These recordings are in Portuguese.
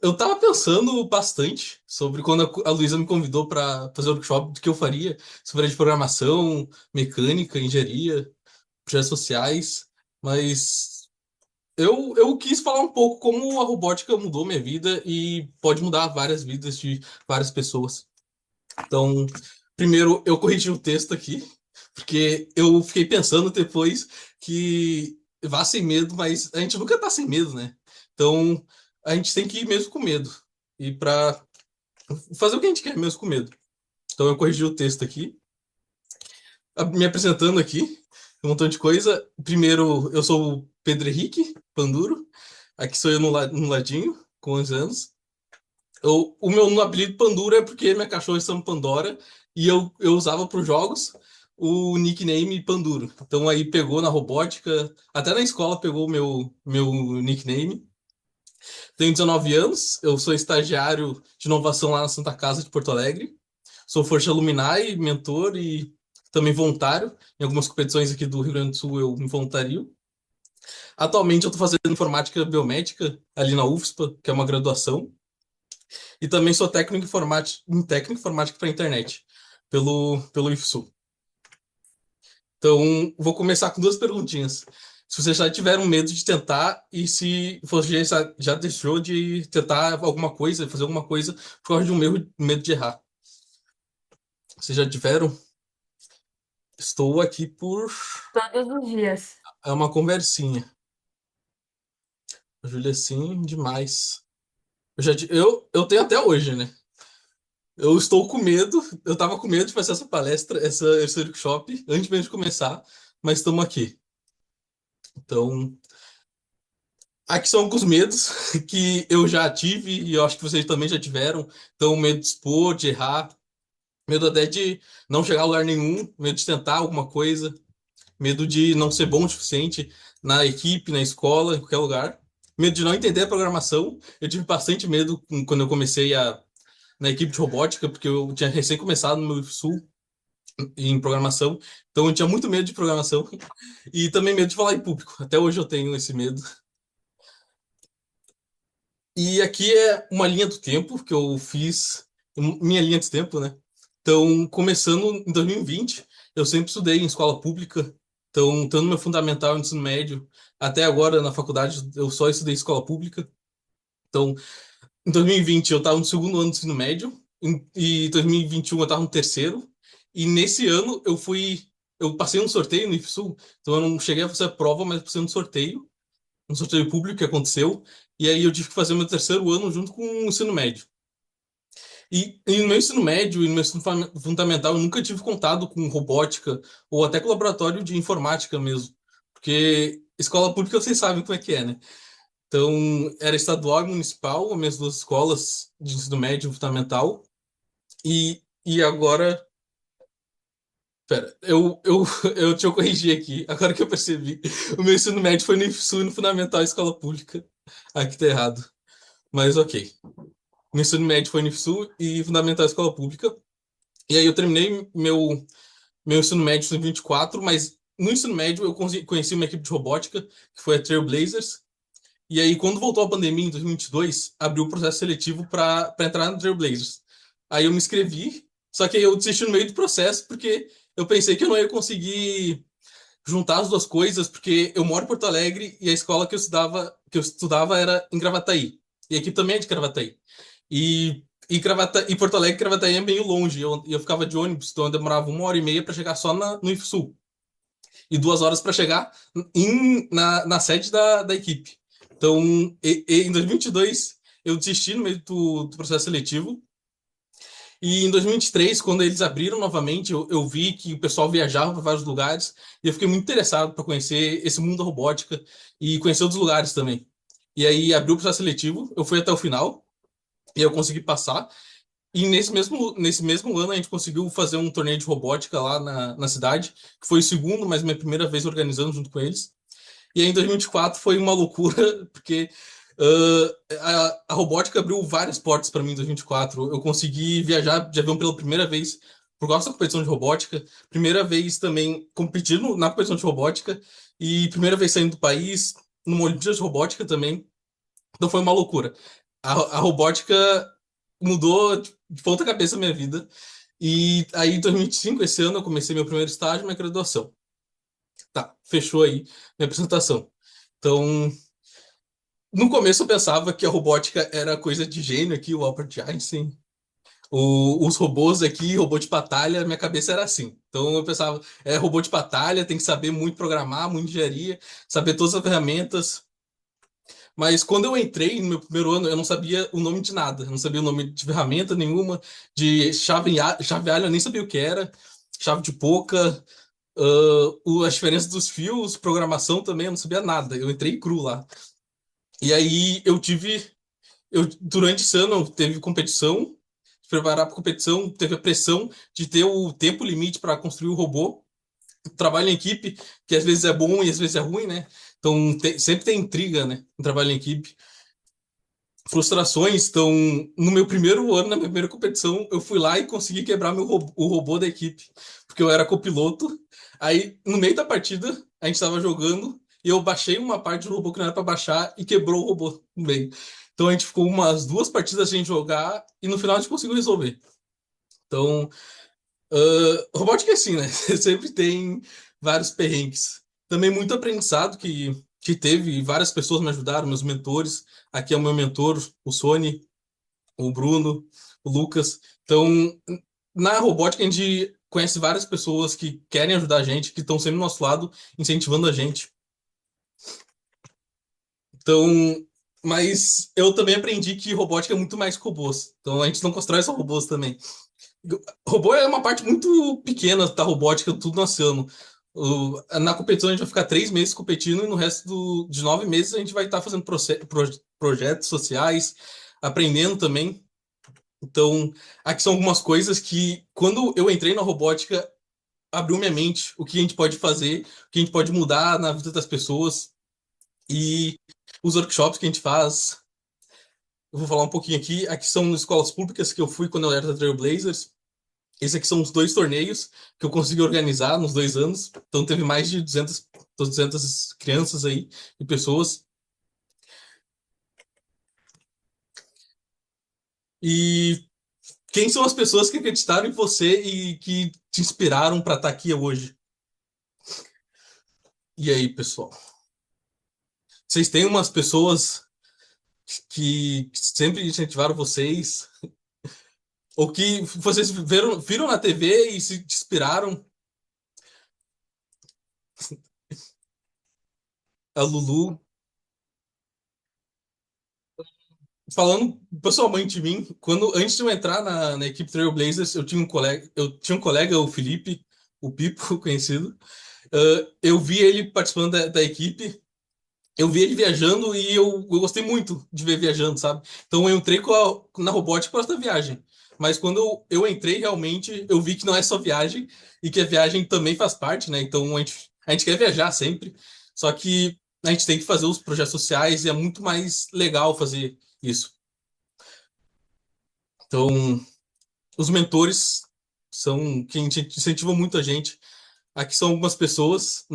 Eu tava pensando bastante sobre quando a Luísa me convidou para fazer o workshop do que eu faria, se eu faria de programação, mecânica, engenharia, projetos sociais, mas eu quis falar um pouco como a robótica mudou minha vida e pode mudar várias vidas de várias pessoas. Então, primeiro eu corrigi o texto aqui, porque eu fiquei pensando depois que vá sem medo, mas a gente nunca tá sem medo, né? Então, a gente tem que ir mesmo com medo. E para fazer o que a gente quer mesmo com medo. Então, eu corrigi o texto aqui, me apresentando aqui, um montão de coisa. Primeiro, eu sou o Pedro Henrique Panduro. Aqui sou eu no ladinho, com 11 anos. O meu apelido Pandura é porque minha cachorra chama Pandora e eu usava para os jogos o nickname Panduro. Então aí pegou na robótica, até na escola pegou o meu nickname. Tenho 19 anos, eu sou estagiário de inovação lá na Santa Casa de Porto Alegre. Sou Força Luminai, mentor e também voluntário. Em algumas competições aqui do Rio Grande do Sul eu me voluntario. Atualmente eu estou fazendo informática biomédica ali na UFSPA, que é uma graduação. E também sou técnico informática para internet, pelo IFSU. Então, vou começar com duas perguntinhas. Se vocês já tiveram medo de tentar e se você já deixou de tentar alguma coisa, fazer alguma coisa por causa de um medo de errar. Vocês já tiveram? Estou aqui por Todos os dias. é uma conversinha. Júlia, sim, demais. Eu tenho até hoje, né? Eu estou com medo, eu tava com medo de fazer essa palestra, esse workshop, antes mesmo de começar, mas estamos aqui. Então, aqui são alguns medos que eu já tive e eu acho que vocês também já tiveram. Então, medo de expor, de errar, medo até de não chegar a lugar nenhum, medo de tentar alguma coisa, medo de não ser bom o suficiente na equipe, na escola, em qualquer lugar. Medo de não entender a programação. Eu tive bastante medo quando eu comecei na equipe de robótica, porque eu tinha recém começado no meu sul em programação, então eu tinha muito medo de programação e também medo de falar em público. Até hoje eu tenho esse medo. E aqui é uma linha do tempo que eu fiz, minha linha de tempo, né? Então, começando em 2020, eu sempre estudei em escola pública. Então, tanto no meu fundamental, ensino médio, até agora na faculdade, eu só estudei em escola pública. Então, em 2020 eu estava no segundo ano do ensino médio, e em 2021 eu estava no terceiro, e nesse ano eu passei um sorteio no IFSU, então eu não cheguei a fazer a prova, mas passei um sorteio público que aconteceu, e aí eu tive que fazer meu terceiro ano junto com o ensino médio. E no meu ensino médio e no meu ensino fundamental eu nunca tive contato com robótica, ou até com laboratório de informática mesmo, porque escola pública vocês sabem como é que é, né? Então, era estadual e municipal, as minhas duas escolas de ensino médio e fundamental. E agora, pera, deixa eu corrigir aqui, agora que eu percebi. O meu ensino médio foi no IFSU, no fundamental e escola pública. Aqui tá errado. Mas ok. O ensino médio foi no IFSU e fundamental e escola pública. E aí eu terminei meu ensino médio em 24, mas no ensino médio eu conheci uma equipe de robótica, que foi a Trailblazers. E aí, quando voltou a pandemia em 2022, abriu o processo seletivo para entrar no Trailblazers. Aí eu me inscrevi, só que aí eu desisti no meio do processo porque eu pensei que eu não ia conseguir juntar as duas coisas, porque eu moro em Porto Alegre e a escola que eu estudava era em Gravataí. E aqui também é de Gravataí. E Porto Alegre e Gravataí é meio longe. Eu ficava de ônibus, então eu demorava 1 hora e meia para chegar só no IFSU e 2 horas para chegar na sede da equipe. Então, em 2022, eu desisti no meio do processo seletivo. E em 2023, quando eles abriram novamente, eu vi que o pessoal viajava para vários lugares e eu fiquei muito interessado para conhecer esse mundo da robótica e conhecer outros lugares também. E aí abriu o processo seletivo, eu fui até o final e eu consegui passar. E nesse mesmo ano a gente conseguiu fazer um torneio de robótica lá na cidade, que foi o segundo, mas minha primeira vez organizando junto com eles. E aí em 2024 foi uma loucura, porque a robótica abriu várias portas para mim em 2024. Eu consegui viajar de avião pela primeira vez por causa da competição de robótica, primeira vez também competindo na competição de robótica, e primeira vez saindo do país, numa Olimpíada de Robótica também. Então foi uma loucura. a robótica mudou de ponta cabeça a minha vida. E aí, em 2025, esse ano, eu comecei meu primeiro estágio, minha graduação. Tá, fechou aí minha apresentação. Então, no começo eu pensava que a robótica era coisa de gênio aqui, o Albert Einstein. Os robôs aqui, robô de batalha, minha cabeça era assim. Então eu pensava, é robô de batalha, tem que saber muito programar, muito engenharia, saber todas as ferramentas. Mas quando eu entrei no meu primeiro ano, eu não sabia o nome de nada. Eu não sabia o nome de ferramenta nenhuma, de chave alho, eu nem sabia o que era, chave de poca, as diferenças dos fios, programação também, eu não sabia nada. Eu entrei cru lá. E aí durante esse ano, teve competição, se preparar para competição, teve a pressão de ter o tempo limite para construir o robô. Trabalho em equipe, que às vezes é bom e às vezes é ruim, né? Então sempre tem intriga, né? Em trabalho em equipe. Frustrações. Então, no meu primeiro ano, na minha primeira competição, eu fui lá e consegui quebrar o robô da equipe, porque eu era copiloto. Aí, no meio da partida, a gente estava jogando e eu baixei uma parte do robô que não era para baixar e quebrou o robô no meio. Então, a gente ficou umas duas partidas sem jogar e no final a gente conseguiu resolver. Então, robótica é assim, né? Sempre tem vários perrengues. Também muito aprendizado que teve, várias pessoas me ajudaram, meus mentores. Aqui é o meu mentor, o Sony, o Bruno, o Lucas. Então, na robótica, a gente conhece várias pessoas que querem ajudar a gente, que estão sempre do nosso lado, incentivando a gente. Então, mas eu também aprendi que robótica é muito mais que robôs. Então, a gente não constrói só robôs também. Robô é uma parte muito pequena da robótica, tudo no oceano. Na competição a gente vai ficar 3 meses competindo e no resto de 9 meses a gente vai estar fazendo projetos sociais, aprendendo também. Então, aqui são algumas coisas que, quando eu entrei na robótica, abriu minha mente, o que a gente pode fazer, o que a gente pode mudar na vida das pessoas e os workshops que a gente faz. Eu vou falar um pouquinho aqui. Aqui são escolas públicas que eu fui quando eu era da Trailblazers. Esses aqui são os dois torneios que eu consegui organizar nos 2 anos. Então teve mais de 200 crianças aí e pessoas. E quem são as pessoas que acreditaram em você e que te inspiraram para estar aqui hoje? E aí, pessoal? Vocês têm umas pessoas que sempre incentivaram vocês? Ou que vocês viram na TV e se inspiraram? A Lulu. Falando pessoalmente de mim, antes de eu entrar na equipe Trailblazers, eu tinha um colega, o Felipe, o Pipo, conhecido. Eu vi ele participando da equipe, eu vi ele viajando e eu gostei muito de ver viajando, sabe? Então eu entrei na robótica por causa da viagem. Mas quando eu entrei, realmente, eu vi que não é só viagem e que a viagem também faz parte, né? Então a gente quer viajar sempre, só que a gente tem que fazer os projetos sociais e é muito mais legal fazer isso. Então, os mentores são quem incentivam muito a gente. Aqui são algumas pessoas,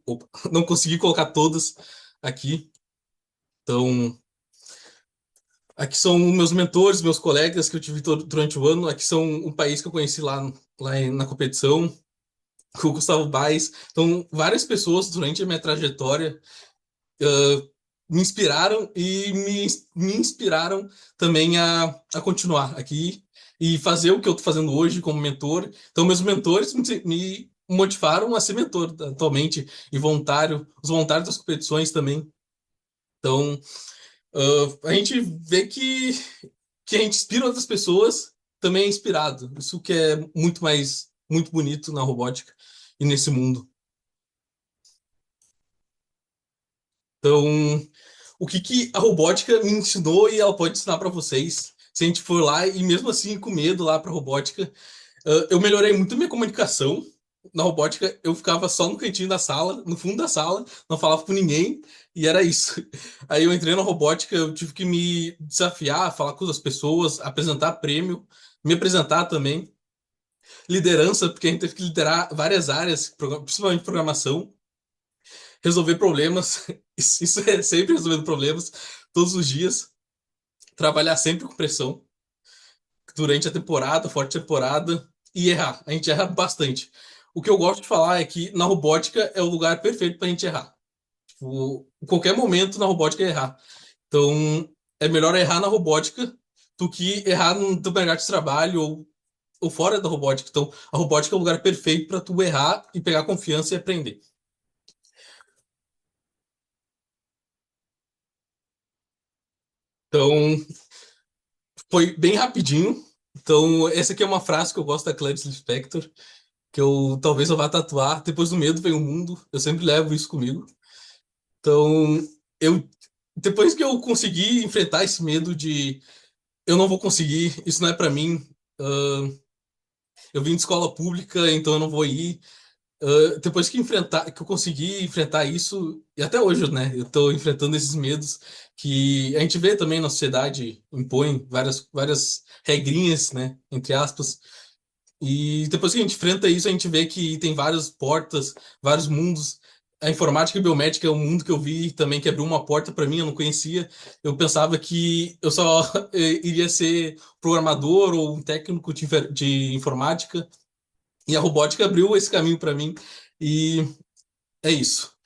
opa, não consegui colocar todas aqui. Então, aqui são meus mentores, meus colegas que eu tive durante o ano. Aqui são um país que eu conheci na competição, com o Gustavo Baez. Então, várias pessoas durante a minha trajetória me inspiraram e me inspiraram também a continuar aqui e fazer o que eu estou fazendo hoje como mentor. Então, meus mentores me motivaram a ser mentor atualmente e voluntário, os voluntários das competições também. Então, a gente vê que a gente inspira outras pessoas, também é inspirado. Isso que é muito bonito na robótica e nesse mundo. Então, o que a robótica me ensinou e ela pode ensinar para vocês, se a gente for lá e mesmo assim com medo lá para robótica, eu melhorei muito minha comunicação. Na robótica, eu ficava só no cantinho da sala, no fundo da sala, não falava com ninguém, e era isso. Aí eu entrei na robótica, eu tive que me desafiar, falar com as pessoas, apresentar prêmio, me apresentar também. Liderança, porque a gente teve que liderar várias áreas, principalmente programação, resolver problemas. Isso é sempre resolvendo problemas, todos os dias. trabalhar sempre com pressão durante a temporada, forte temporada, e errar. A gente erra bastante. O que eu gosto de falar é que na robótica é o lugar perfeito para a gente errar. Tipo, em qualquer momento na robótica é errar. Então, é melhor errar na robótica do que errar no teu mercado de trabalho ou fora da robótica. Então, a robótica é o lugar perfeito para tu errar e pegar confiança e aprender. Então, foi bem rapidinho. Então, essa aqui é uma frase que eu gosto da Clarice Lispector, que eu talvez eu vá tatuar. Depois do medo vem o mundo. Eu sempre levo isso comigo. Então, eu depois que eu consegui enfrentar esse medo de eu não vou conseguir, isso não é para mim. Eu vim de escola pública, então eu não vou ir. Depois que eu consegui enfrentar isso, e até hoje, né? Eu tô enfrentando esses medos que a gente vê também na sociedade, impõe várias regrinhas, né? Entre aspas. E depois que a gente enfrenta isso, a gente vê que tem várias portas, vários mundos. A informática e biomédica é um mundo que eu vi também que abriu uma porta para mim, eu não conhecia. Eu pensava que eu só iria ser programador ou um técnico de informática, e a robótica abriu esse caminho para mim. E é isso.